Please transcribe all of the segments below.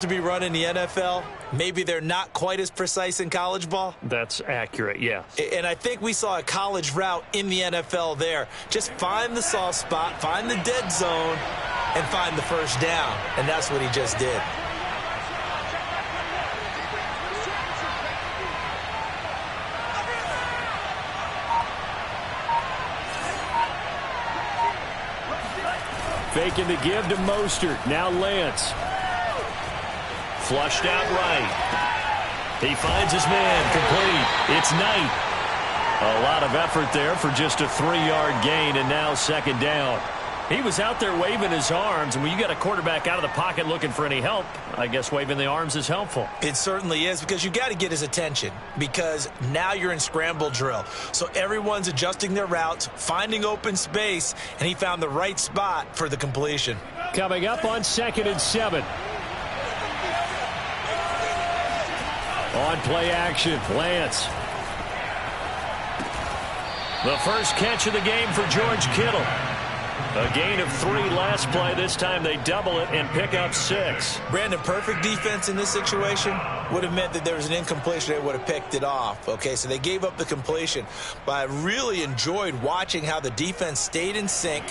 to be run in the NFL, maybe they're not quite as precise in college ball. That's accurate, yeah. And I think we saw a college route in the NFL there. Just find the soft spot, find the dead zone, and find the first down. And that's what he just did. Faking the give to Mostert. Now Lance. Flushed out right. He finds his man. Complete. It's Knight. A lot of effort there for just a 3-yard gain, and now second down. He was out there waving his arms, and when you got a quarterback out of the pocket looking for any help, I guess waving the arms is helpful. It certainly is, because you got to get his attention, because now you're in scramble drill. So everyone's adjusting their routes, finding open space, and he found the right spot for the completion. Coming up on 2nd and 7. On play action, Lance. The first catch of the game for George Kittle. A gain of 3 last play. This time they double it and pick up 6. Brandon, perfect defense in this situation would have meant that there was an incompletion. They would have picked it off. Okay, so they gave up the completion. But I really enjoyed watching how the defense stayed in sync,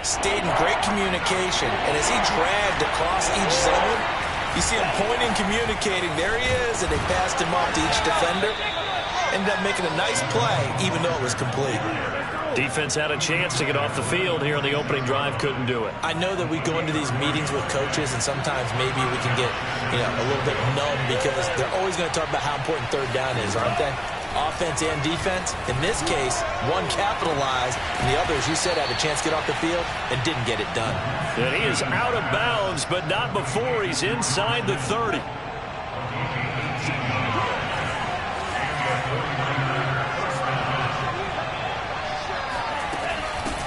stayed in great communication. And as he dragged across each zone, you see him pointing, communicating. There he is, and they passed him off to each defender. Ended up making a nice play, even though it was complete. Defense had a chance to get off the field here on the opening drive, couldn't do it. I know that we go into these meetings with coaches, and sometimes maybe we can get, a little bit numb, because they're always going to talk about how important third down is, aren't they? Offense and defense. In this case, one capitalized, and the other, as you said, had a chance to get off the field and didn't get it done. And he is out of bounds, but not before he's inside the 30.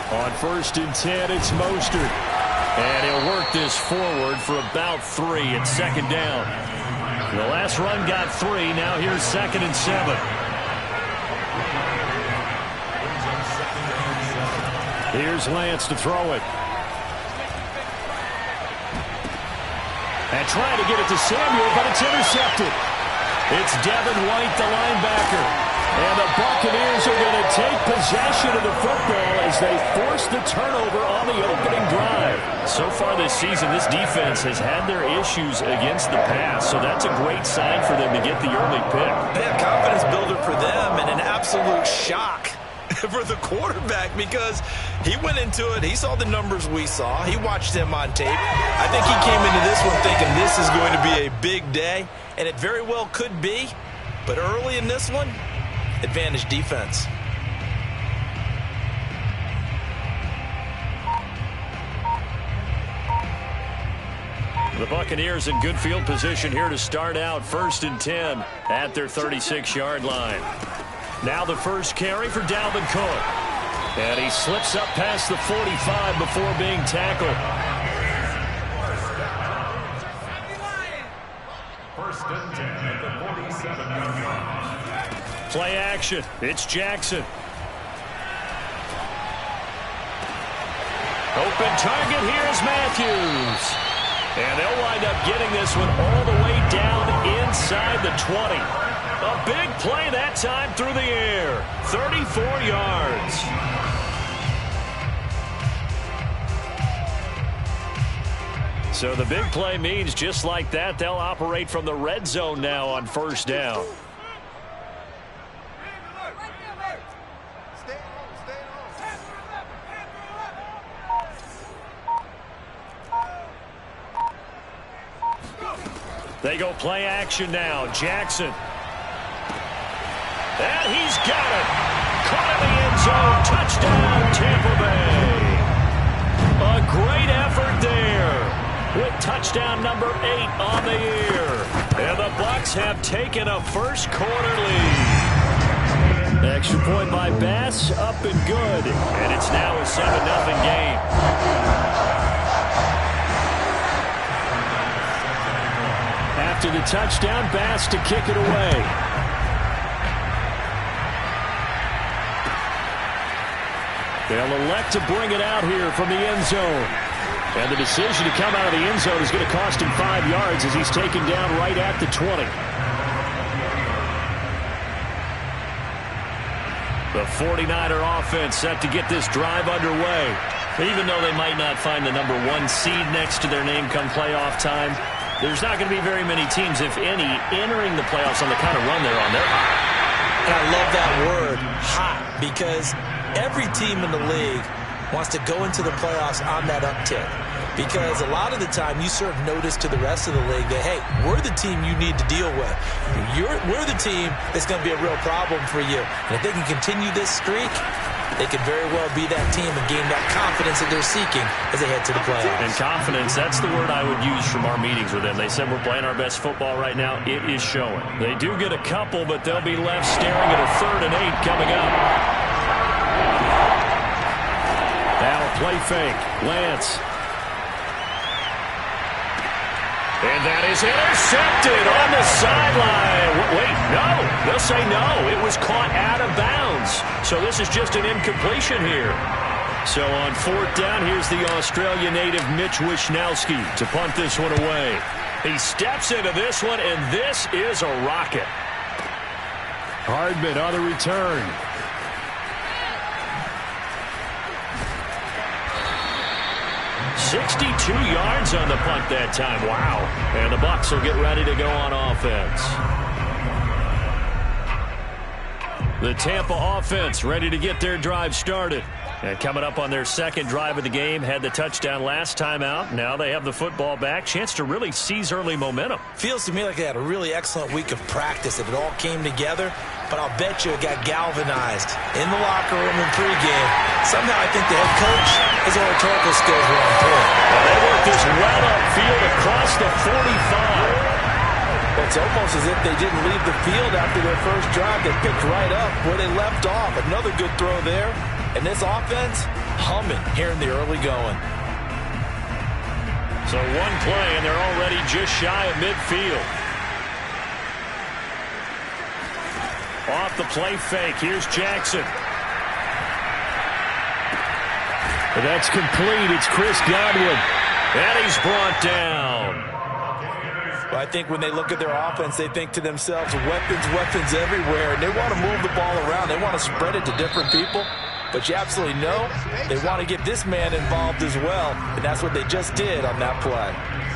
On 1st and 10, it's Mostert. And he'll work this forward for about 3 at second down. The last run got 3. Now here's 2nd and 7. Here's Lance to throw it. And trying to get it to Samuel, but it's intercepted. It's Devin White, the linebacker. And the Buccaneers are going to take possession of the football as they force the turnover on the opening drive. So far this season, this defense has had their issues against the pass, so that's a great sign for them to get the early pick. Yeah, confidence builder for them, and an absolute shock for the quarterback, because he went into it, he saw the numbers we saw, he watched him on tape. I think he came into this one thinking this is going to be a big day, and it very well could be, but early in this one, advantage defense. The Buccaneers in good field position here to start out 1st and 10 at their 36-yard line. Now the first carry for Dalvin Cook. And he slips up past the 45 before being tackled. 1st and 10 at the 47-yard line. Play action. It's Jackson. Open target. Here's Matthews. And they'll wind up getting this one all the way down inside the 20. A big play that time through the air. 34 yards. So the big play means just like that, they'll operate from the red zone now on 1st down. They go play action now. Jackson. And he's got it. Caught in the end zone. Touchdown, Tampa Bay. A great effort there with touchdown number 8 on the year. And the Bucs have taken a first-quarter lead. Extra point by Bass, up and good. And it's now a 7-0 game. After the touchdown, Bass to kick it away. They'll elect to bring it out here from the end zone. And the decision to come out of the end zone is going to cost him 5 yards as he's taken down right at the 20. The 49er offense set to get this drive underway. Even though they might not find the number 1 seed next to their name come playoff time, there's not going to be very many teams, if any, entering the playoffs on the kind of run they're on. They're hot. And I love that word, hot, because every team in the league wants to go into the playoffs on that uptick. Because a lot of the time you serve notice to the rest of the league that, hey, we're the team you need to deal with. We're the team that's going to be a real problem for you. And if they can continue this streak, they could very well be that team and gain that confidence that they're seeking as they head to the playoffs. And confidence, that's the word I would use from our meetings with them. They said we're playing our best football right now. It is showing. They do get a couple, but they'll be left staring at a 3rd and 8 coming up. Now a play fake. Lance. And that is intercepted on the sideline. Wait, no. They'll say no. It was caught out of bounds. So this is just an incompletion here. So on 4th down, here's the Australia native Mitch Wishnowski to punt this one away. He steps into this one, and this is a rocket. Hardman on the return. "62 yards on the punt that time. Wow. And the Bucs will get ready to go on offense. The Tampa offense ready to get their drive started. And coming up on their 2nd drive of the game, had the touchdown last time out. Now they have the football back. Chance to really seize early momentum. Feels to me like they had a really excellent week of practice. It all came together, but I'll bet you it got galvanized in the locker room and pregame. Somehow I think the head coach, his oratorical skills were on point. Well, they worked this well upfield across the 45. It's almost as if they didn't leave the field after their first drive. They picked right up where they left off. Another good throw there. And this offense, humming here in the early going. So one play, and they're already just shy of midfield. Off the play fake, here's Jackson. And that's complete. It's Chris Godwin. And he's brought down. Well, I think when they look at their offense, they think to themselves, weapons everywhere. And they want to move the ball around. They want to spread it to different people. But you absolutely know they want to get this man involved as well. And that's what they just did on that play.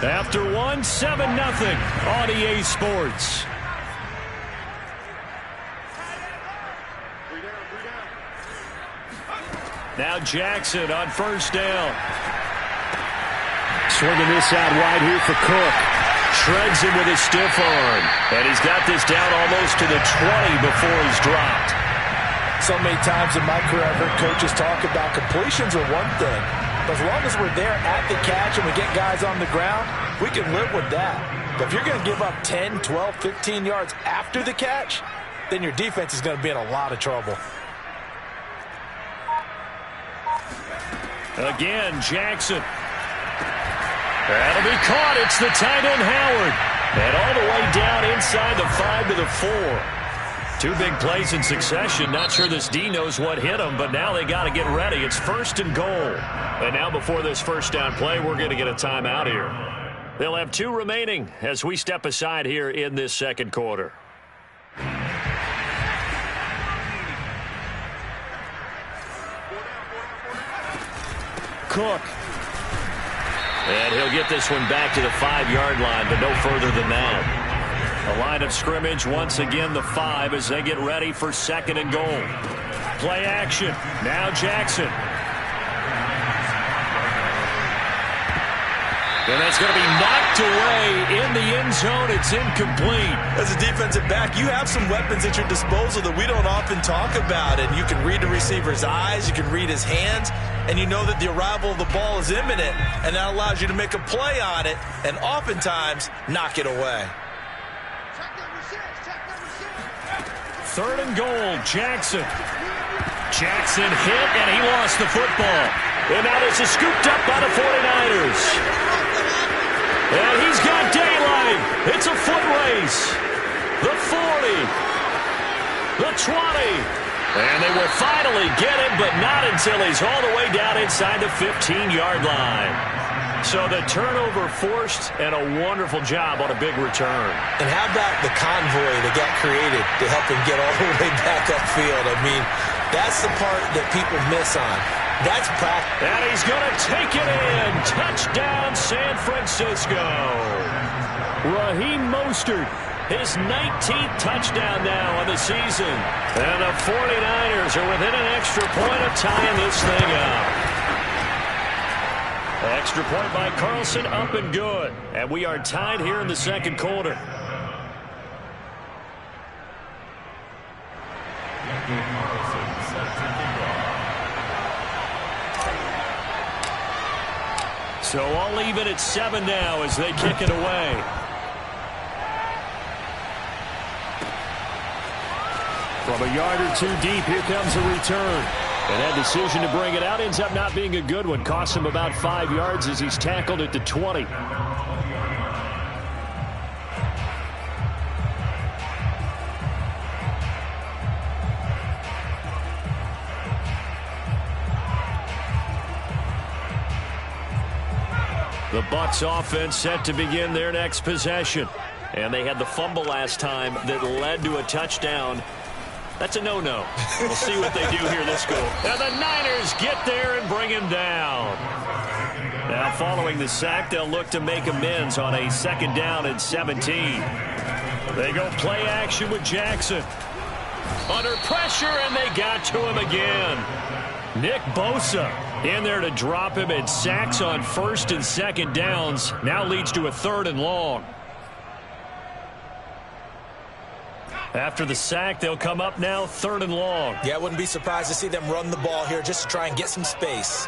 After 1, 7-0 on EA Sports. Now Jackson on 1st down. Swinging this out wide here for Cook. Shreds him with a stiff arm. And he's got this down almost to the 20 before he's dropped. So many times in my career I've heard coaches talk about completions are one thing. But as long as we're there at the catch and we get guys on the ground, we can live with that. But if you're going to give up 10, 12, 15 yards after the catch, then your defense is going to be in a lot of trouble. Again, Jackson. That'll be caught. It's the tight end, Howard. And all the way down inside the 5 to the 4. 2 big plays in succession. Not sure this D knows what hit him, but now they got to get ready. It's 1st and goal. And now before this 1st down play, we're going to get a timeout here. They'll have 2 remaining as we step aside here in this 2nd quarter. Cook. And he'll get this one back to the 5-yard line, but no further than that. A line of scrimmage, once again the 5 as they get ready for 2nd and goal. Play action. Now Jackson. And that's going to be knocked away in the end zone. It's incomplete. As a defensive back, you have some weapons at your disposal that we don't often talk about. And you can read the receiver's eyes, you can read his hands, and you know that the arrival of the ball is imminent. And that allows you to make a play on it and oftentimes knock it away. 3rd and goal, Jackson. Jackson hit, and he lost the football. And now this is scooped up by the 49ers. And he's got daylight. It's a foot race. The 40. The 20. And they will finally get him, but not until he's all the way down inside the 15-yard line. So the turnover forced, and a wonderful job on a big return. And how about the convoy that got created to help him get all the way back upfield? I mean, that's the part that people miss on. That's practice. And he's going to take it in. Touchdown, San Francisco. Raheem Mostert, his 19th touchdown now on the season. And the 49ers are within an extra point of tying this thing up. Extra point by Carlson, up and good. And we are tied here in the second quarter. So all even at 7 now as they kick it away. From a yard or two deep, here comes a return. And that decision to bring it out ends up not being a good one. Costs him about 5 yards as he's tackled at the 20. The Bucs offense set to begin their next possession. And they had the fumble last time that led to a touchdown. That's a no-no. We'll see what they do here this go. And the Niners get there and bring him down. Now following the sack, they'll look to make amends on a 2nd down and 17. They go play action with Jackson. Under pressure, and they got to him again. Nick Bosa in there to drop him, and sacks on 1st and 2nd downs. Now leads to a 3rd and long. After the sack, they'll come up now 3rd and long. Yeah, I wouldn't be surprised to see them run the ball here just to try and get some space.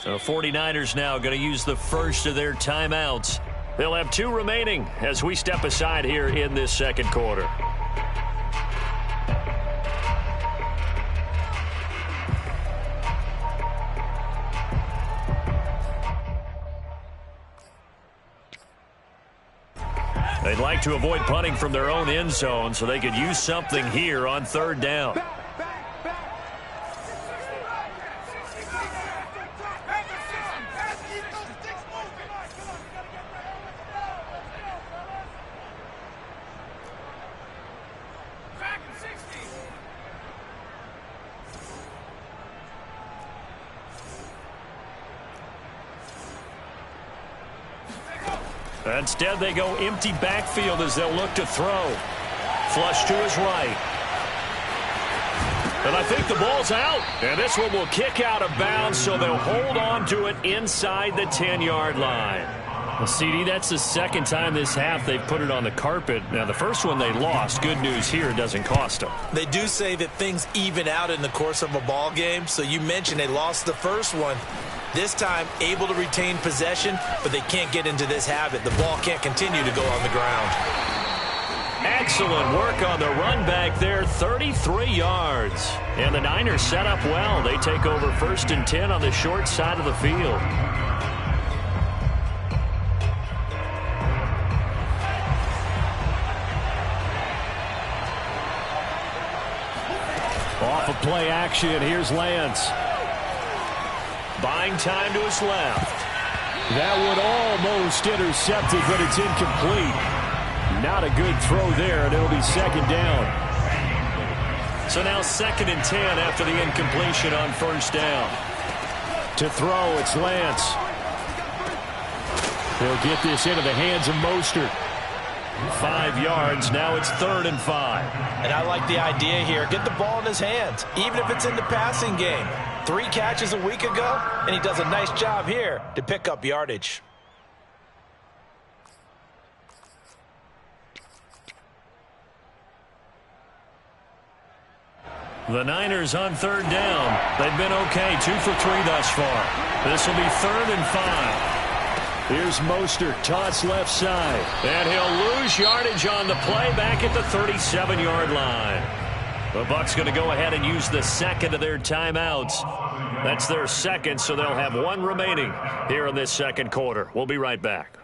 So 49ers now going to use the first of their timeouts. They'll have 2 remaining as we step aside here in this second quarter. They'd like to avoid punting from their own end zone so they could use something here on 3rd down. Instead, they go empty backfield as they'll look to throw. Flush to his right. And I think the ball's out. And this one will kick out of bounds, so they'll hold on to it inside the 10-yard line. Well, CD, that's the 2nd time this half they've put it on the carpet. Now, the first one they lost. Good news here, it doesn't cost them. They do say that things even out in the course of a ball game. So you mentioned they lost the first one. This time, able to retain possession, but they can't get into this habit. The ball can't continue to go on the ground. Excellent work on the run back there, 33 yards. And the Niners set up well. They take over 1st and 10 on the short side of the field. Off of play action, here's Lance. Buying time to his left. That one almost intercepted, but it's incomplete. Not a good throw there, and it'll be 2nd down. So now 2nd and 10 after the incompletion on 1st down. To throw, it's Lance. He'll get this into the hands of Mostert. 5 yards, now it's 3rd and 5. And I like the idea here. Get the ball in his hands, even if it's in the passing game. 3 catches a week ago, and he does a nice job here to pick up yardage. The Niners on 3rd down. They've been okay, 2 for 3 thus far. This will be 3rd and 5. Here's Mostert, toss left side. And he'll lose yardage on the play back at the 37-yard line. The Bucs going to go ahead and use the 2nd of their timeouts. That's their 2nd, so they'll have 1 remaining here in this second quarter. We'll be right back.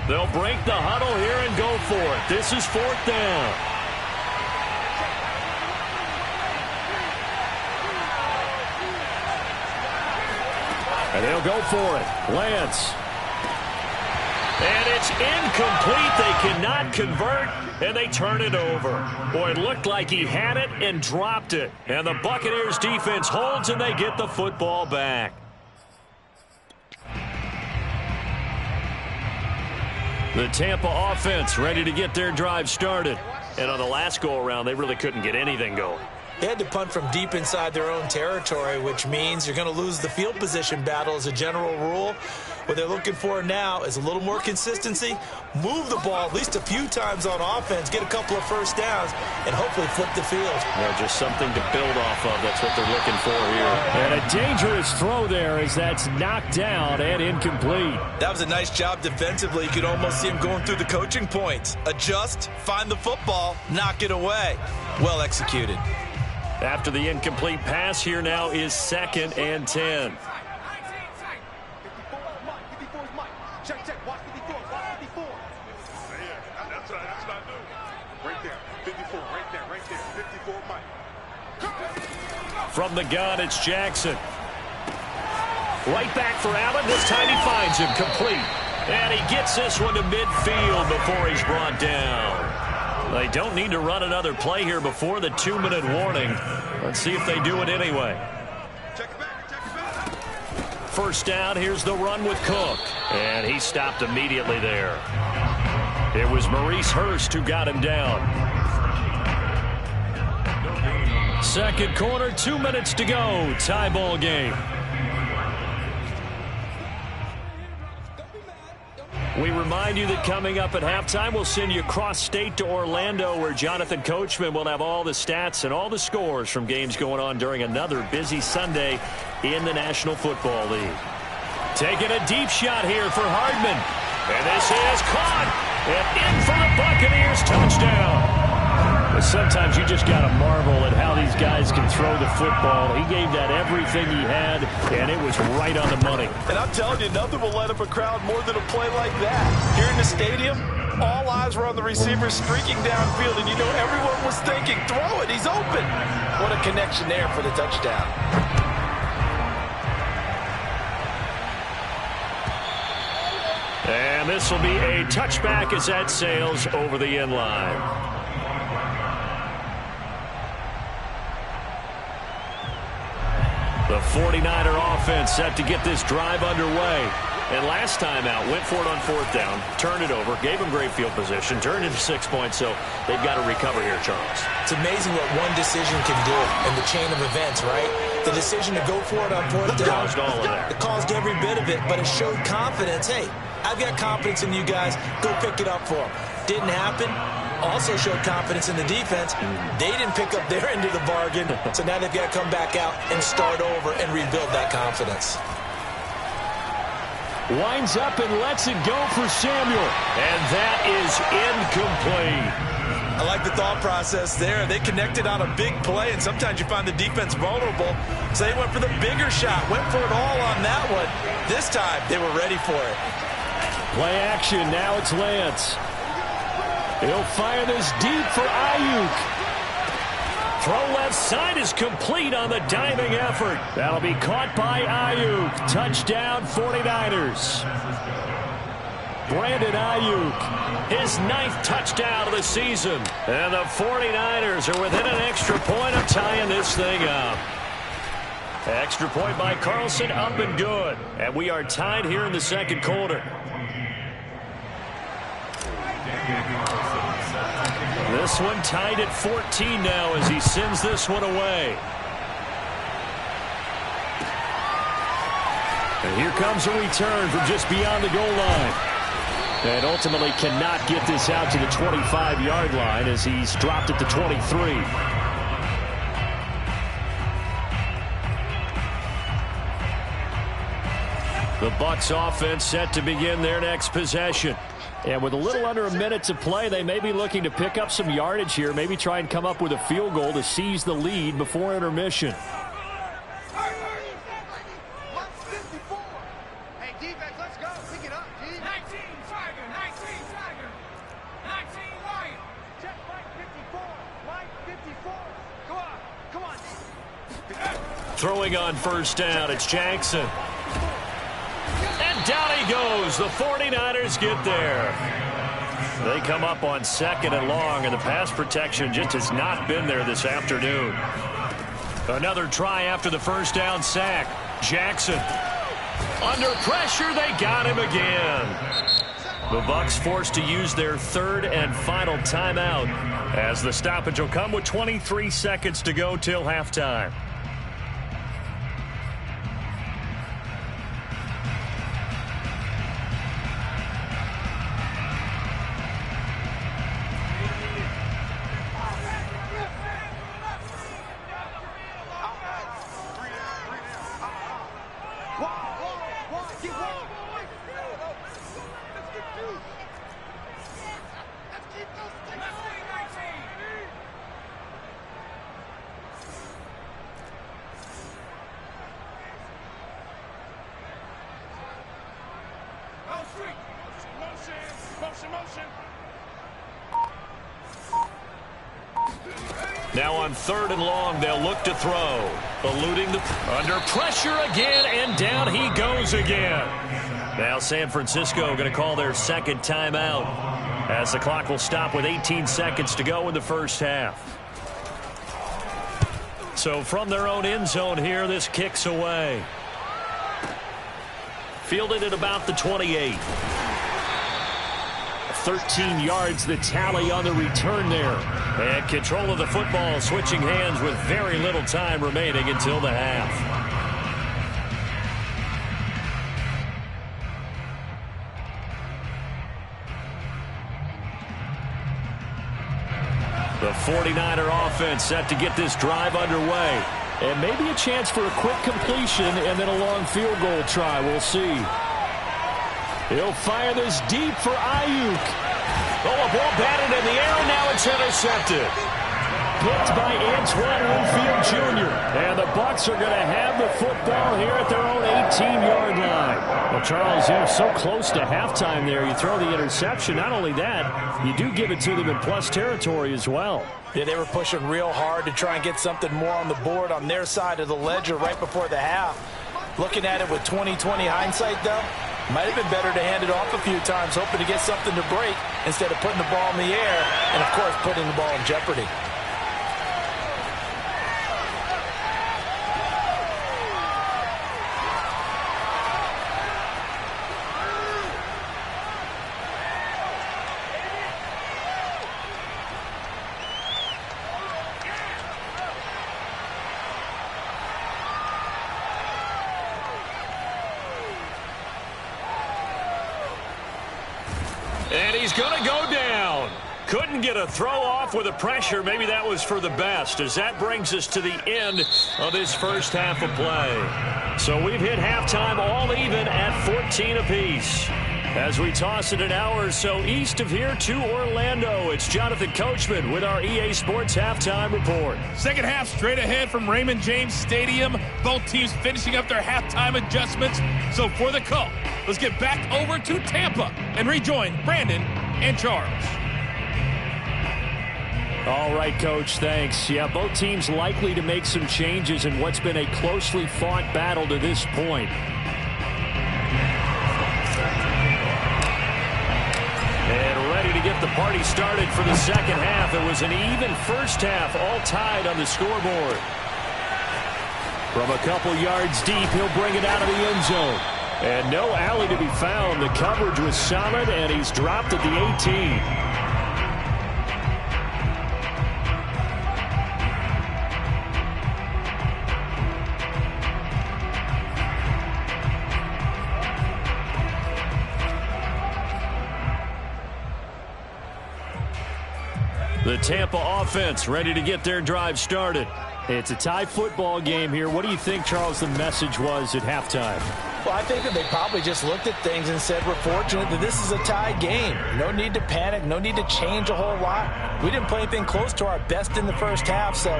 They'll break the huddle here and go for it. This is 4th down. And they'll go for it. Lance. And it's incomplete. They cannot convert, and they turn it over. Boy, it looked like he had it and dropped it. And the Buccaneers defense holds, and they get the football back. The Tampa offense ready to get their drive started. And on the last go-around, they really couldn't get anything going. They had to punt from deep inside their own territory, which means you're going to lose the field position battle as a general rule. What they're looking for now is a little more consistency, move the ball at least a few times on offense, get a couple of first downs, and hopefully flip the field. Yeah, just something to build off of. That's what they're looking for here. And a dangerous throw there as that's knocked down and incomplete. That was a nice job defensively. You could almost see him going through the coaching points. Adjust, find the football, knock it away. Well executed. After the incomplete pass, here now is 2nd and 10. From the gun, it's Jackson. Right back for Allen. This time he finds him complete. And he gets this one to midfield before he's brought down. They don't need to run another play here before the 2-minute warning. Let's see if they do it anyway. First down, here's the run with Cook. And he stopped immediately there. It was Maurice Hurst who got him down. Second quarter, 2 minutes to go. Tie ball game. We remind you that coming up at halftime, we'll send you cross-state to Orlando, where Jonathan Coachman will have all the stats and all the scores from games going on during another busy Sunday in the National Football League. Taking a deep shot here for Hardman. And this is caught. And in for the Buccaneers. Touchdown. But sometimes you just got to marvel at how these guys can throw the football. He gave that everything he had, and it was right on the money. And I'm telling you, nothing will light up a crowd more than a play like that. Here in the stadium, all eyes were on the receiver streaking downfield, and you know everyone was thinking, throw it, he's open. What a connection there for the touchdown. And this will be a touchback as that sails over the end line. The 49er offense set to get this drive underway. And last time out, went for it on 4th down, turned it over, gave them great field position, turned into 6 points, so they've got to recover here, Charles. It's amazing what one decision can do in the chain of events, right? The decision to go for it on 4th down. Caused all of that. It caused every bit of it, but it showed confidence. Hey, I've got confidence in you guys. Go pick it up for them. Didn't happen. Also showed confidence in the defense. They didn't pick up their end of the bargain, so now they've got to come back out and start over and rebuild that confidence. Winds up and lets it go for Samuel. And that is incomplete. I like the thought process there. They connected on a big play, and sometimes you find the defense vulnerable. So they went for the bigger shot, went for it all on that one. This time, they were ready for it. Play action. Now it's Lance. He'll fire this deep for Ayuk. Throw left side is complete on the diving effort. That'll be caught by Ayuk. Touchdown 49ers. Brandon Ayuk. His 9th touchdown of the season. And the 49ers are within an extra point of tying this thing up. Extra point by Carlson, up and good. And we are tied here in the second quarter. This one tied at 14 now as he sends this one away. And here comes a return from just beyond the goal line. And ultimately cannot get this out to the 25-yard line as he's dropped at the 23. The Bucs offense set to begin their next possession. And with a little under a minute to play, they may be looking to pick up some yardage here, maybe try and come up with a field goal to seize the lead before intermission. throwing on first down. It's Jackson. And down he goes. The 49ers get there. They come up on 2nd and long, and the pass protection just has not been there this afternoon. Another try after the first down sack. Jackson. Under pressure, they got him again. The Bucs forced to use their 3rd and final timeout as the stoppage will come with 23 seconds to go till halftime. Now on 3rd and long, they'll look to throw. Eluding the... Under pressure again, and down he goes again. Now San Francisco going to call their 2nd timeout as the clock will stop with 18 seconds to go in the first half. So from their own end zone here, this kicks away. Fielded at about the 28. 13 yards the tally on the return there. And control of the football switching hands with very little time remaining until the half. The 49er offense set to get this drive underway. And maybe a chance for a quick completion and then a long field goal try. We'll see. He'll fire this deep for Ayuk. Oh, a ball batted in the air, and now it's intercepted. Picked by Antoine Winfield Jr. And the Bucs are going to have the football here at their own 18-yard line. Well, Charles, you're so close to halftime there. You throw the interception. Not only that, you do give it to them in plus territory as well. Yeah, they were pushing real hard to try and get something more on the board on their side of the ledger right before the half. Looking at it with 20/20 hindsight, though, might have been better to hand it off a few times, hoping to get something to break instead of putting the ball in the air and, of course, putting the ball in jeopardy. And he's going to go down. Couldn't get a throw off with the pressure. Maybe that was for the best, as that brings us to the end of this first half of play. So we've hit halftime all even at 14 apiece. As we toss it an hour or so east of here to Orlando, it's Jonathan Coachman with our EA Sports Halftime Report. Second half straight ahead from Raymond James Stadium. Both teams finishing up their halftime adjustments. So for the call, let's get back over to Tampa and rejoin Brandon and Charles. All right, Coach, thanks. Yeah, both teams likely to make some changes in what's been a closely fought battle to this point. And ready to get the party started for the second half. It was an even first half, all tied on the scoreboard. From a couple yards deep, he'll bring it out of the end zone. And no alley to be found. The coverage was solid, and he's dropped at the 18. The Tampa offense ready to get their drive started. It's a tie football game here. What do you think, Charles, the message was at halftime? Well, I think that they probably just looked at things and said, we're fortunate that this is a tie game. No need to panic. No need to change a whole lot. We didn't play anything close to our best in the first half, so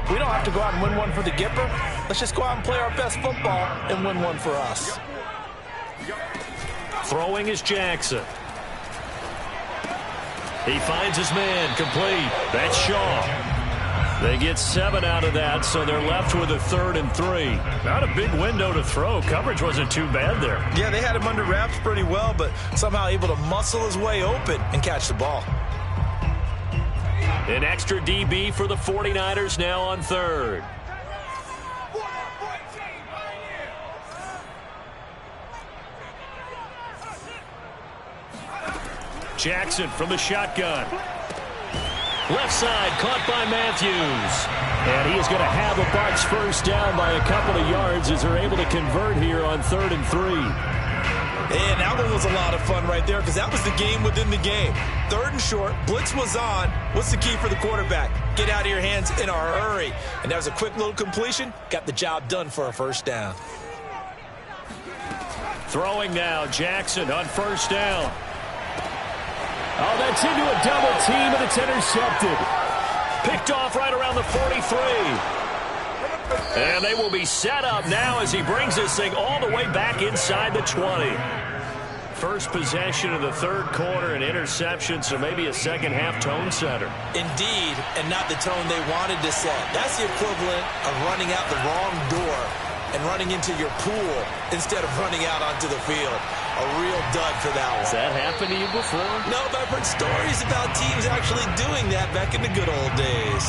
we don't have to go out and win one for the Gipper. Let's just go out and play our best football and win one for us. Throwing is Jackson. He finds his man complete. That's Shaw. They get 7 out of that, so they're left with a 3rd and 3. Not a big window to throw. Coverage wasn't too bad there. Yeah, they had him under wraps pretty well, but somehow able to muscle his way open and catch the ball. An extra DB for the 49ers now on 3rd. Jackson from the shotgun. Left side, caught by Matthews. And he is going to have a Bucs first down by a couple of yards as they're able to convert here on 3rd and 3. And that one was a lot of fun right there because that was the game within the game. 3rd and short, blitz was on. What's the key for the quarterback? Get out of your hands in a hurry. And that was a quick little completion. Got the job done for a first down. Throwing now, Jackson on first down. Oh, that's into a double team, and it's intercepted. Picked off right around the 43. And they will be set up now as he brings this thing all the way back inside the 20. First possession of the 3rd quarter, an interception, so maybe a second-half tone setter. Indeed, and not the tone they wanted to set. That's the equivalent of running out the wrong door and running into your pool instead of running out onto the field. A real dud for that one. Has that happened to you before? No, but I've heard stories about teams actually doing that back in the good old days.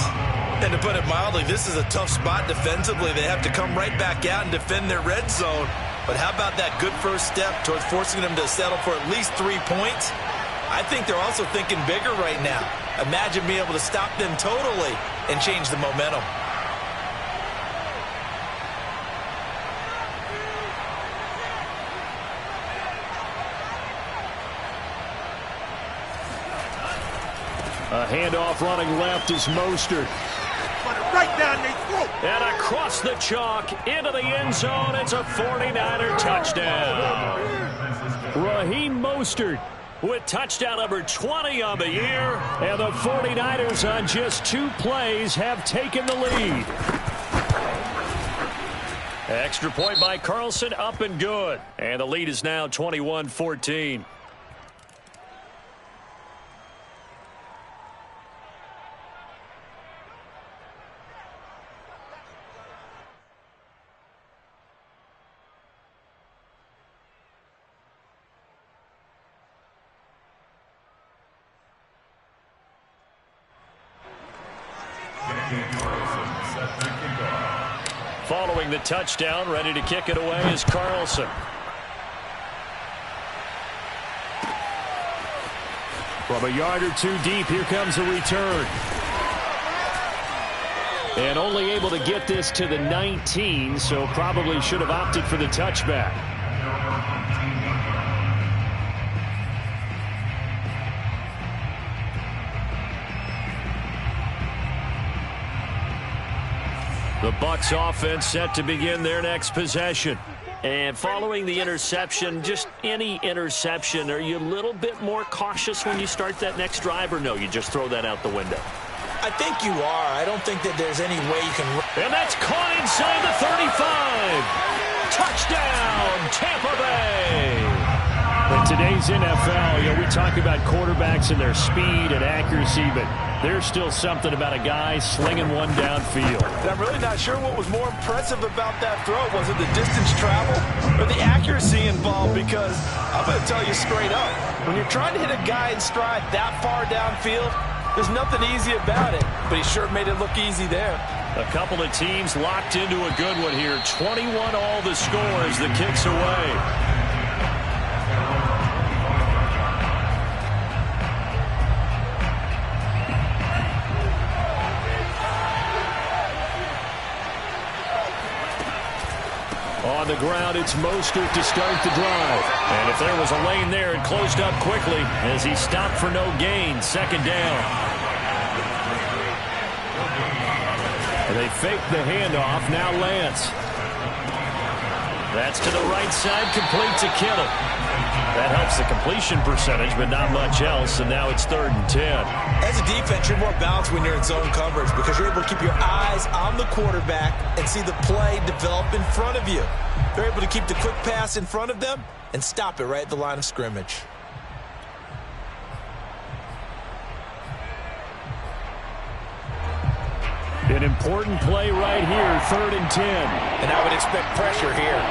And to put it mildly, this is a tough spot defensively. They have to come right back out and defend their red zone. But how about that good first step towards forcing them to settle for at least 3 points? I think they're also thinking bigger right now. Imagine being able to stop them totally and change the momentum. A handoff running left is Mostert. Right down their throat. And across the chalk into the end zone. It's a 49er touchdown. Raheem Mostert with touchdown number 20 on the year. And the 49ers on just 2 plays have taken the lead. Extra point by Carlson, up and good. And the lead is now 21-14. Following the touchdown, ready to kick it away is Carlson. From a yard or 2 deep, here comes a return. And only able to get this to the 19, so probably should have opted for the touchback. The Bucs offense set to begin their next possession. And following the interception, just any interception, are you a little bit more cautious when you start that next drive, or no, you just throw that out the window? I think you are. I don't think that there's any way you can... And that's caught inside the 35. Touchdown, Tampa Bay. In today's NFL, we talk about quarterbacks and their speed and accuracy, but there's still something about a guy slinging one downfield. And I'm really not sure what was more impressive about that throw. Was it the distance travel or the accuracy involved? Because I'm going to tell you straight up, when you're trying to hit a guy in stride that far downfield, there's nothing easy about it. But he sure made it look easy there. A couple of teams locked into a good one here. 21 all the score as the kick's away. On the ground, it's Mostert to start the drive. And if there was a lane there, it closed up quickly as he stopped for no gain. Second down. And they fake the handoff. Now Lance. That's to the right side, complete to Kittle. That helps the completion percentage, but not much else, and now it's 3rd and 10. As a defense, you're more balanced when you're in zone coverage because you're able to keep your eyes on the quarterback and see the play develop in front of you. They're able to keep the quick pass in front of them and stop it right at the line of scrimmage. An important play right here, 3rd and 10. And I would expect pressure here.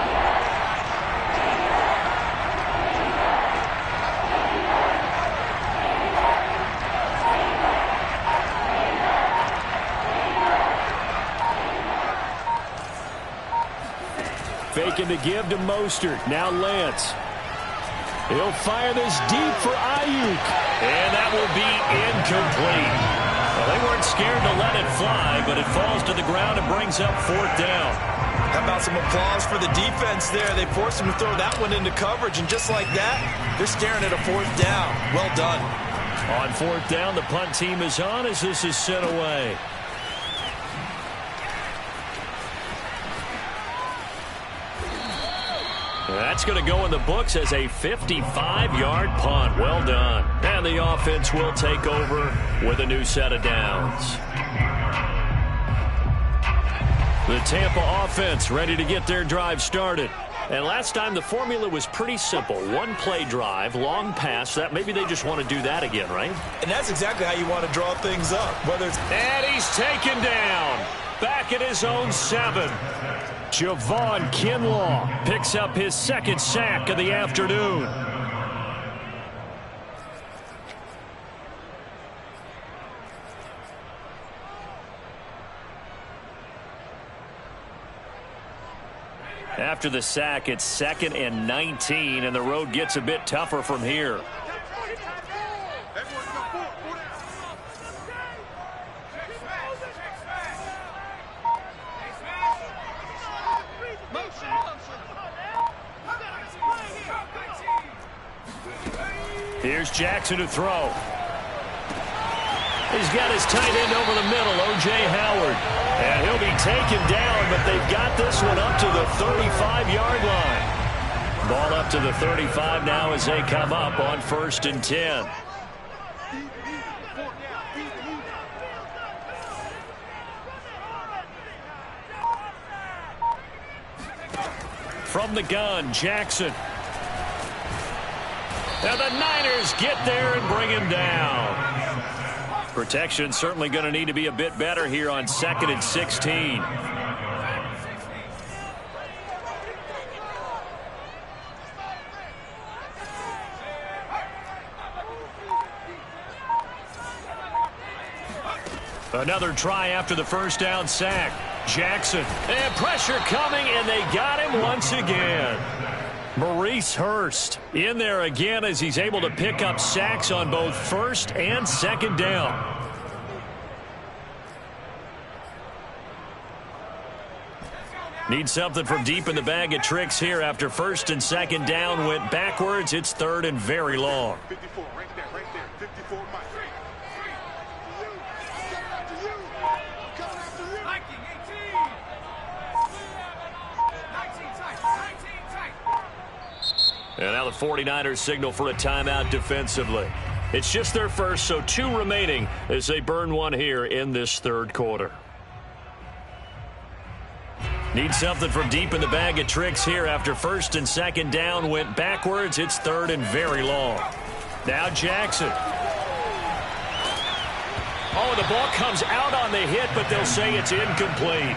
Faking to give to Mostert. Now Lance. He'll fire this deep for Ayuk. And that will be incomplete. Well, they weren't scared to let it fly, but it falls to the ground and brings up 4th down. How about some applause for the defense there? They forced him to throw that one into coverage, and just like that, they're staring at a 4th down. Well done. On 4th down, the punt team is on as this is sent away. That's going to go in the books as a 55-yard punt. Well done. And the offense will take over with a new set of downs. The Tampa offense ready to get their drive started. And last time the formula was pretty simple. One play drive, long pass. That maybe they just want to do that again, right? And that's exactly how you want to draw things up. And he's taken down. Back at his own 7. Javon Kinlaw picks up his 2nd sack of the afternoon. After the sack, it's 2nd and 19, and the road gets a bit tougher from here. Here's Jackson to throw. He's got his tight end over the middle, O.J. Howard. And he'll be taken down, but they've got this one up to the 35-yard line. Ball up to the 35 now as they come up on 1st and 10. From the gun, Jackson. And the Niners get there and bring him down. Protection certainly going to need to be a bit better here on 2nd and 16. Another try after the 1st down sack. Jackson. And pressure coming, and they got him once again. Maurice Hurst in there again as he's able to pick up sacks on both 1st and 2nd down. Need something from deep in the bag of tricks here after 1st and 2nd down went backwards. It's 3rd and very long. 54, right there, 54 miles. And now the 49ers signal for a timeout defensively. It's just their first, so 2 remaining as they burn one here in this 3rd quarter. Need something from deep in the bag of tricks here after 1st and 2nd down went backwards. It's 3rd and very long. Now Jackson. Oh, the ball comes out on the hit, but they'll say it's incomplete.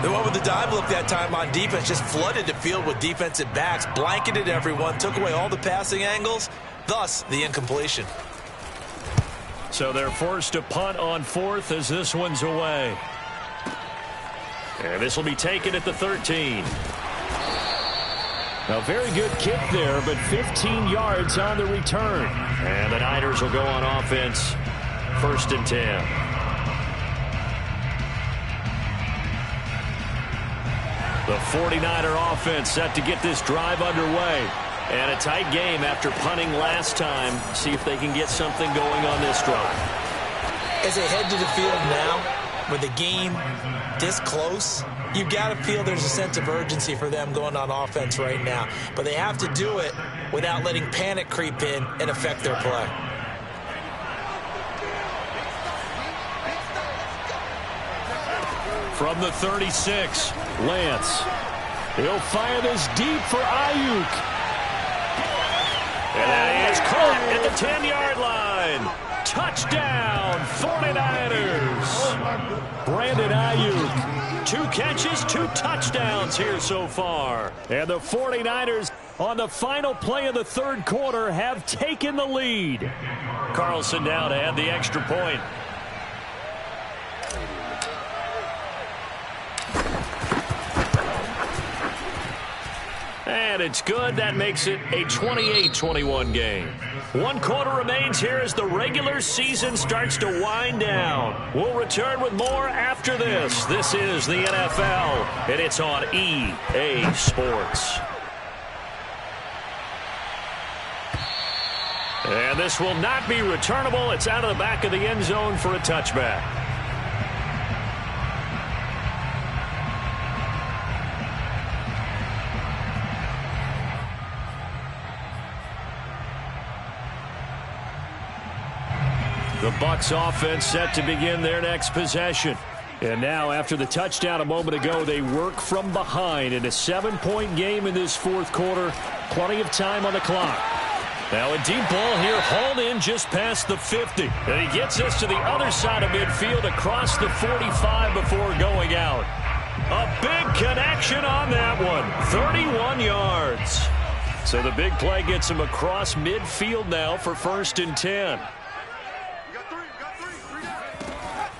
The one with the dive look that time on defense just flooded the field with defensive backs, blanketed everyone, took away all the passing angles, thus the incompletion. So they're forced to punt on 4th as this one's away. And this will be taken at the 13. A very good kick there, but 15 yards on the return. And the Niners will go on offense, 1st and 10. The 49er offense set to get this drive underway. And a tight game after punting last time. See if they can get something going on this drive. As they head to the field now, with the game this close, you've got to feel there's a sense of urgency for them going on offense right now. But they have to do it without letting panic creep in and affect their play. From the 36, Lance. He'll fire this deep for Ayuk. And that is caught at the 10-yard line. Touchdown, 49ers. Brandon Ayuk. 2 catches, 2 touchdowns here so far. And the 49ers on the final play of the third quarter have taken the lead. Carlson now to add the extra point. And it's good. That makes it a 28-21 game. 1 quarter remains here as the regular season starts to wind down. We'll return with more after this. This is the NFL, and it's on EA Sports. And this will not be returnable. It's out of the back of the end zone for a touchback. The Bucs offense set to begin their next possession. And now, after the touchdown a moment ago, they work from behind in a 7-point game in this fourth quarter. Plenty of time on the clock. Now a deep ball here, hauled in just past the 50. And he gets us to the other side of midfield across the 45 before going out. A big connection on that one. 31 yards. So the big play gets him across midfield now for 1st and 10.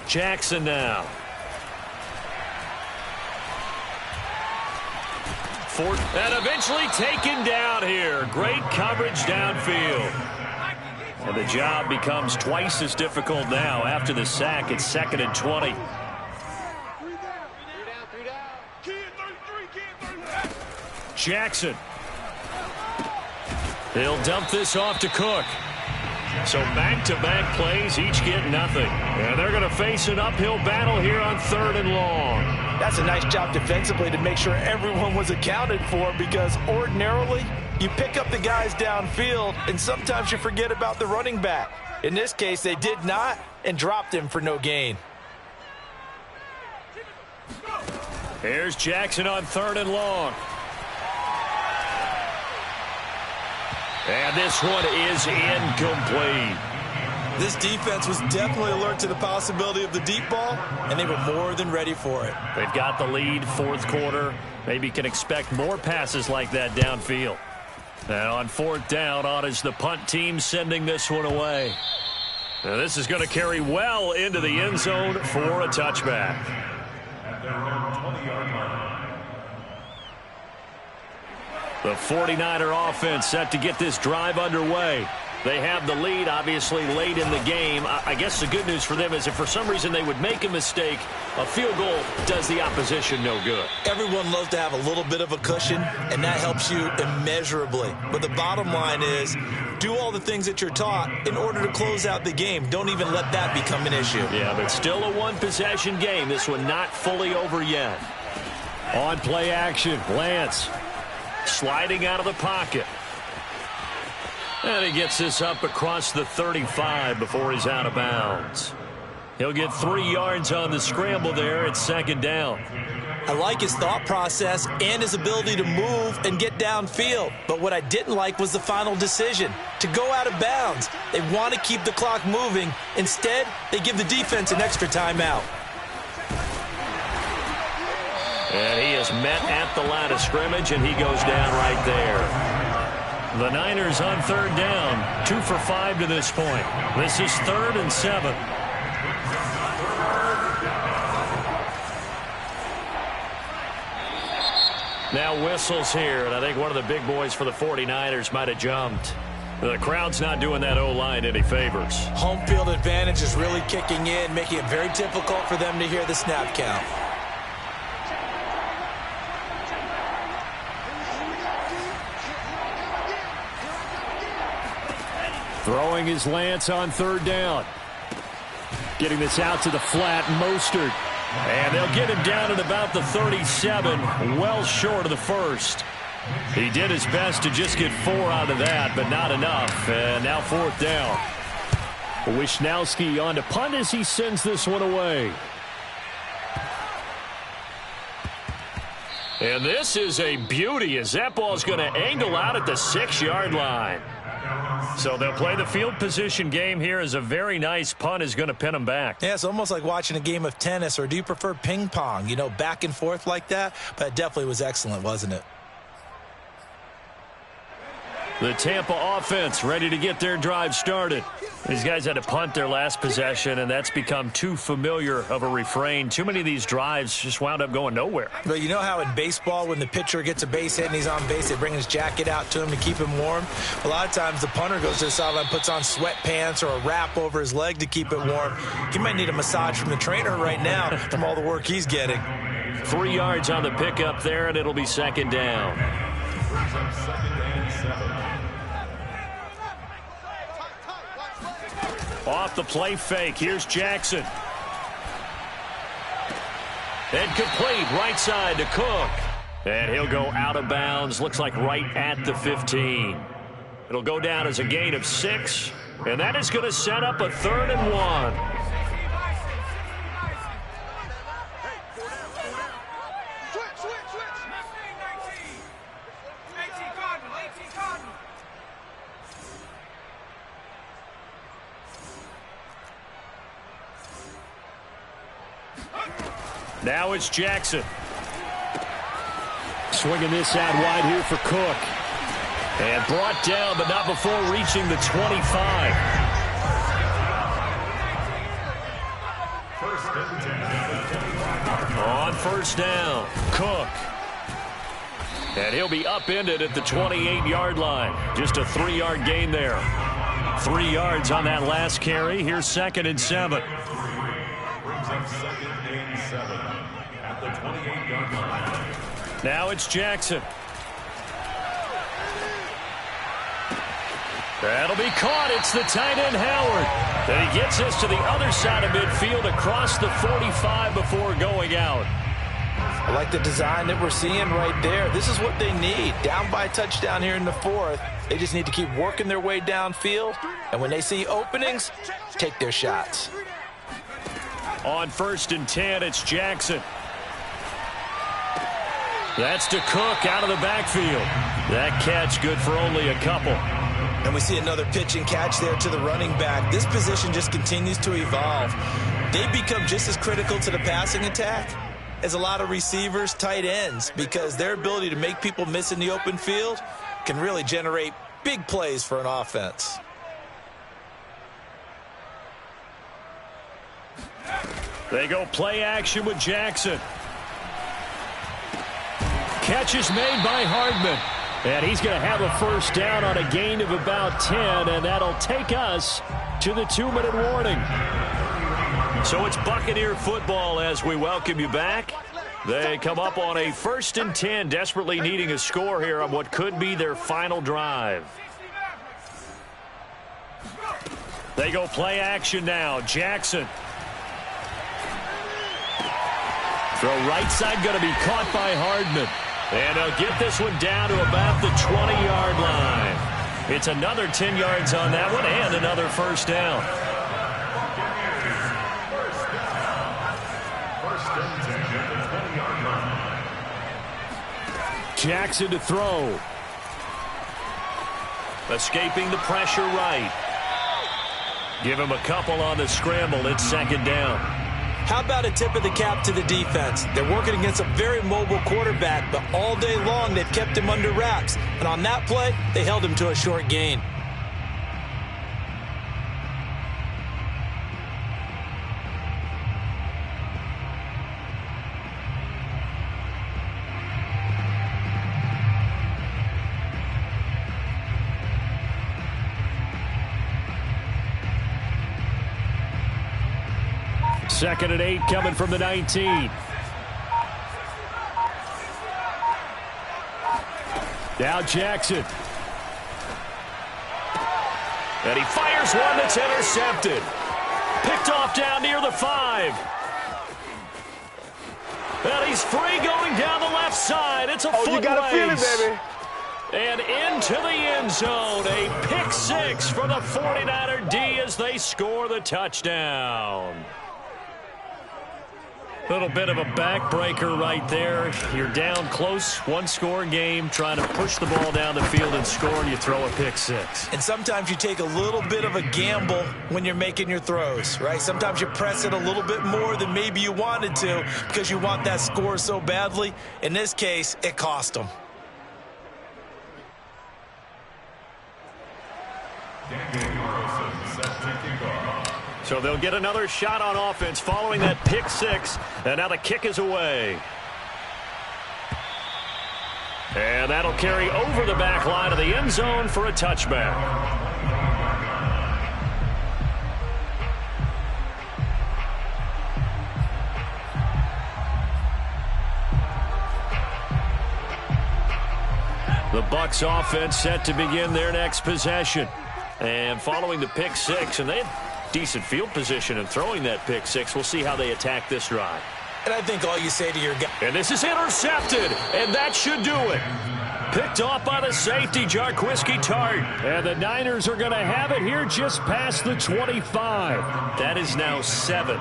Jackson now. And eventually taken down here. Great coverage downfield. And the job becomes twice as difficult now after the sack. It's 2nd and 20. Jackson. They'll dump this off to Cook. So back-to-back plays, each get nothing. And they're going to face an uphill battle here on 3rd and long. That's a nice job defensively to make sure everyone was accounted for, because ordinarily you pick up the guys downfield and sometimes you forget about the running back. In this case, they did not and dropped him for no gain. Here's Jackson on 3rd and long. And this one is incomplete. This defense was definitely alert to the possibility of the deep ball, and they were more than ready for it. They've got the lead, 4th quarter. Maybe can expect more passes like that downfield. And on 4th down, on is the punt team sending this one away. Now this is going to carry well into the end zone for a touchback. At their own 20-yard line. The 49er offense set to get this drive underway. They have the lead, obviously, late in the game. I guess the good news for them is if for some reason they would make a mistake, a field goal does the opposition no good. Everyone loves to have a little bit of a cushion, and that helps you immeasurably. But the bottom line is, do all the things that you're taught in order to close out the game. Don't even let that become an issue. Yeah, but still a one-possession game. This one not fully over yet. On play action, Lance sliding out of the pocket. And he gets this up across the 35 before he's out of bounds. He'll get 3 yards on the scramble there. It's 2nd down. I like his thought process and his ability to move and get downfield. But what I didn't like was the final decision, to go out of bounds. They want to keep the clock moving. Instead, they give the defense an extra timeout. And he is met at the line of scrimmage, and he goes down right there. The Niners on 3rd down, 2 for 5 to this point. This is 3rd and 7. Now whistles here, and I think one of the big boys for the 49ers might have jumped. The crowd's not doing that O-line any favors. Home field advantage is really kicking in, making it very difficult for them to hear the snap count. Throwing his Lance on 3rd down. Getting this out to the flat, Mostert. And they'll get him down at about the 37, well short of the 1st. He did his best to just get 4 out of that, but not enough. And now 4th down. Wisnowski on to punt as he sends this one away. And this is a beauty as that ball's going to angle out at the 6-yard line. So they'll play the field position game here as a very nice punt is going to pin them back. Yeah, it's almost like watching a game of tennis, or do you prefer ping pong? You know, back and forth like that? But it definitely was excellent, wasn't it? The Tampa offense ready to get their drive started. These guys had to punt their last possession, and that's become too familiar of a refrain. Too many of these drives just wound up going nowhere. But you know how in baseball, when the pitcher gets a base hit and he's on base, they bring his jacket out to him to keep him warm? A lot of times the punter goes to the sideline, puts on sweatpants or a wrap over his leg to keep it warm. He might need a massage from the trainer right now from all the work he's getting. 3 yards on the pickup there, and it'll be second down. Off the play fake. Here's Jackson. And complete right side to Cook. And he'll go out of bounds. Looks like right at the 15. It'll go down as a gain of 6. And that is going to set up a 3rd and 1. Now it's Jackson. Swinging this out wide here for Cook. And brought down, but not before reaching the 25. On first down, Cook. And he'll be upended at the 28-yard line. Just a 3-yard gain there. 3 yards on that last carry. Here's 2nd and 7. At the 28-yard line. Now it's Jackson. That'll be caught. It's the tight end, Howard. And he gets us to the other side of midfield across the 45 before going out. I like the design that we're seeing right there. This is what they need. Down by a touchdown here in the 4th. They just need to keep working their way downfield. And when they see openings, take their shots. On 1st and 10, it's Jackson. That's to Cook out of the backfield. That catch good for only a couple. And we see another pitch and catch there to the running back. This position just continues to evolve. They become just as critical to the passing attack as a lot of receivers, tight ends, because their ability to make people miss in the open field can really generate big plays for an offense. They go play action with Jackson. Catch is made by Hardman. And he's going to have a first down on a gain of about 10, and that'll take us to the 2-minute warning. So it's Buccaneer football as we welcome you back. They come up on a 1st and 10, desperately needing a score here on what could be their final drive. They go play action now. Jackson. Throw right side going to be caught by Hardman. And they'll get this one down to about the 20-yard line. It's another 10 yards on that one and another first down. Jackson to throw. Escaping the pressure right. Give him a couple on the scramble. It's 2nd down. How about a tip of the cap to the defense? They're working against a very mobile quarterback, but all day long they've kept him under wraps. And on that play, they held him to a short gain. Second and 8 coming from the 19. Now Jackson. And he fires one that's intercepted. Picked off down near the 5. And he's free going down the left side. It's a foot race. You got to feel it, baby. And into the end zone. A pick 6 for the 49er D as they score the touchdown. Little bit of a backbreaker right there. You're down close, one-score game, trying to push the ball down the field and score, and you throw a pick six. And sometimes you take a little bit of a gamble when you're making your throws, right? Sometimes you press it a little bit more than maybe you wanted to because you want that score so badly. In this case, it cost them. So they'll get another shot on offense following that pick six, and now the kick is away. And that'll carry over the back line of the end zone for a touchback. The Bucs offense set to begin their next possession. And following the pick six, and they had decent field position in throwing that pick six. We'll see how they attack this drive. And I think all you say to your guy. And this is intercepted, and that should do it. Picked off by the safety, Jarquiski Tart. And the Niners are going to have it here just past the 25. That is now seven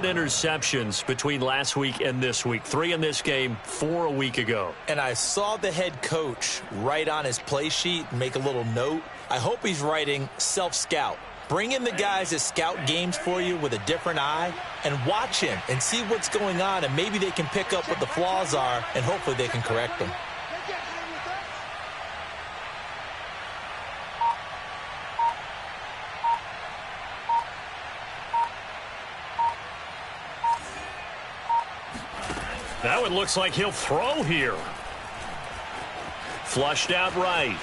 interceptions between last week and this week. 3 in this game, 4 a week ago. And I saw the head coach write on his play sheet and make a little note. I hope he's writing self-scout. Bring in the guys that scout games for you with a different eye and watch him and see what's going on, and maybe they can pick up what the flaws are, and hopefully they can correct them. That one looks like he'll throw here. Flushed out right.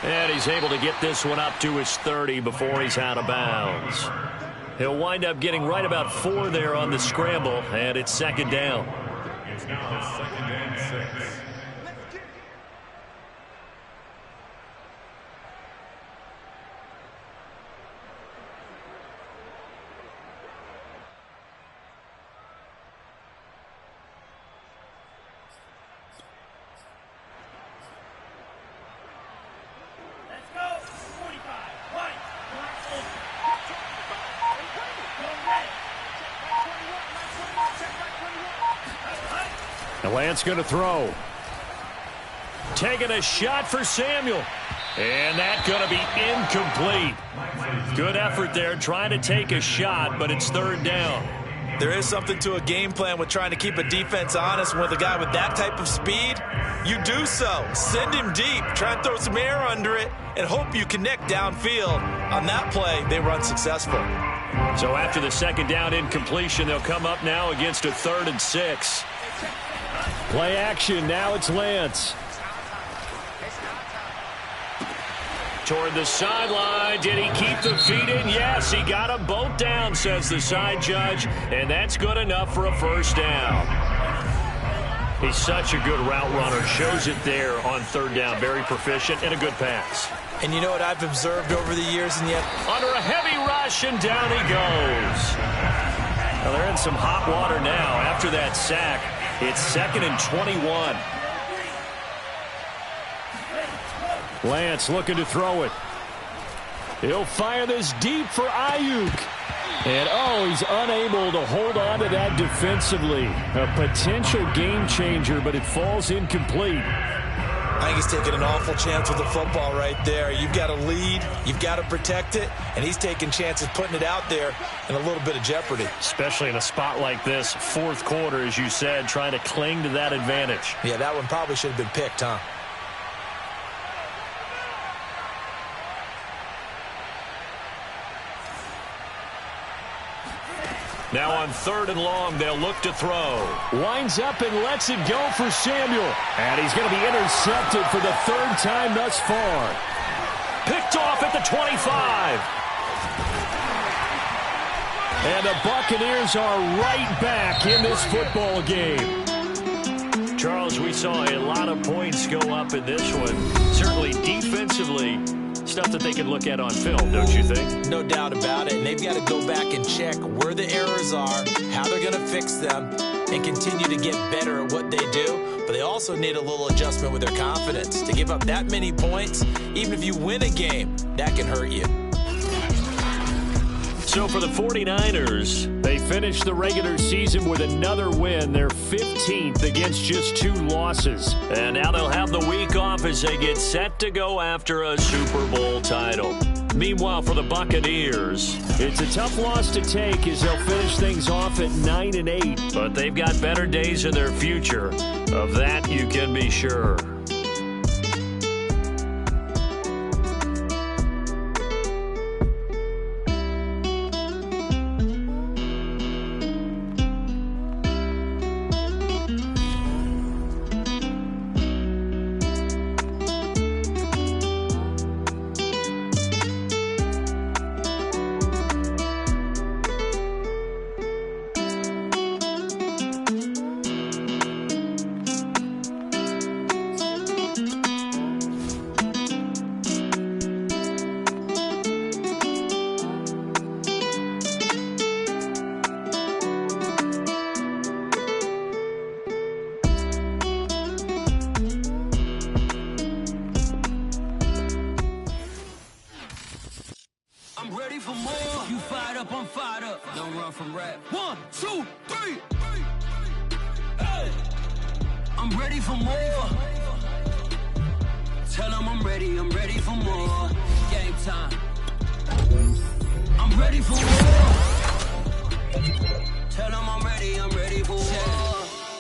And he's able to get this one up to his 30 before he's out of bounds. He'll wind up getting right about 4 there on the scramble, and it's second down. It's now 2nd and 6. Lance going to throw. Taking a shot for Samuel. And that's going to be incomplete. Good effort there trying to take a shot, but it's third down. There is something to a game plan with trying to keep a defense honest. With a guy with that type of speed, you do so. Send him deep. Try and throw some air under it and hope you connect downfield. On that play, they were unsuccessful. So after the second down incompletion, they'll come up now against a 3rd and 6. Play action. Now it's Lance. Toward the sideline. Did he keep the feet in? Yes, he got them both down, says the side judge. And that's good enough for a first down. He's such a good route runner. Shows it there on 3rd down. Very proficient and a good pass. And you know what I've observed over the years? And yet, under a heavy rush, and down he goes. Well, they're in some hot water now after that sack. It's 2nd and 21. Lance looking to throw it. He'll fire this deep for Ayuk. And, he's unable to hold on to that defensively. A potential game changer, but it falls incomplete. I think he's taking an awful chance with the football right there. You've got to lead. You've got to protect it. And he's taking chances putting it out there in a little bit of jeopardy. Especially in a spot like this, 4th quarter, as you said, trying to cling to that advantage. Yeah, that one probably should have been picked, huh? Now on 3rd and long, they'll look to throw. Winds up and lets it go for Samuel. And he's going to be intercepted for the 3rd time thus far. Picked off at the 25. And the Buccaneers are right back in this football game. Charles, we saw a lot of points go up in this one. Certainly defensively, stuff that they can look at on film, don't you think? No doubt about it. And they've got to go back and check where the errors are, how they're going to fix them, and continue to get better at what they do. But they also need a little adjustment with their confidence. To give up that many points, even if you win a game, that can hurt you. So for the 49ers, they finished the regular season with another win. They're 15th against just 2 losses. And now they'll have the week off as they get set to go after a Super Bowl title. Meanwhile, for the Buccaneers, it's a tough loss to take as they'll finish things off at 9-8. But they've got better days in their future. Of that, you can be sure. I'm ready for more. You fired up, I'm fired up. Don't run from rap. 1, 2, 3. Hey. I'm ready for more. Tell them I'm ready for more. Game time. I'm ready for more. Tell them I'm ready for more.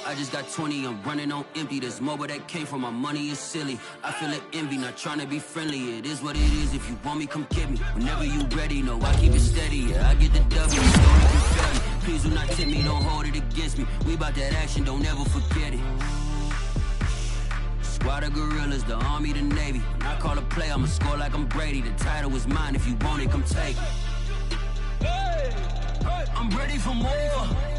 I just got 20, I'm running on empty. This mobile that came from my money is silly. I feel it envy, not trying to be friendly. It is what it is, if you want me, come get me. Whenever you ready, no, I keep it steady. Yeah, I get the W, don't even fail me. Please do not tip me, don't hold it against me. We about that action, don't ever forget it. Squad of gorillas, the army, the navy. When I call a play, I'ma score like I'm Brady. The title is mine, if you want it, come take it. Hey, hey. I'm ready for more.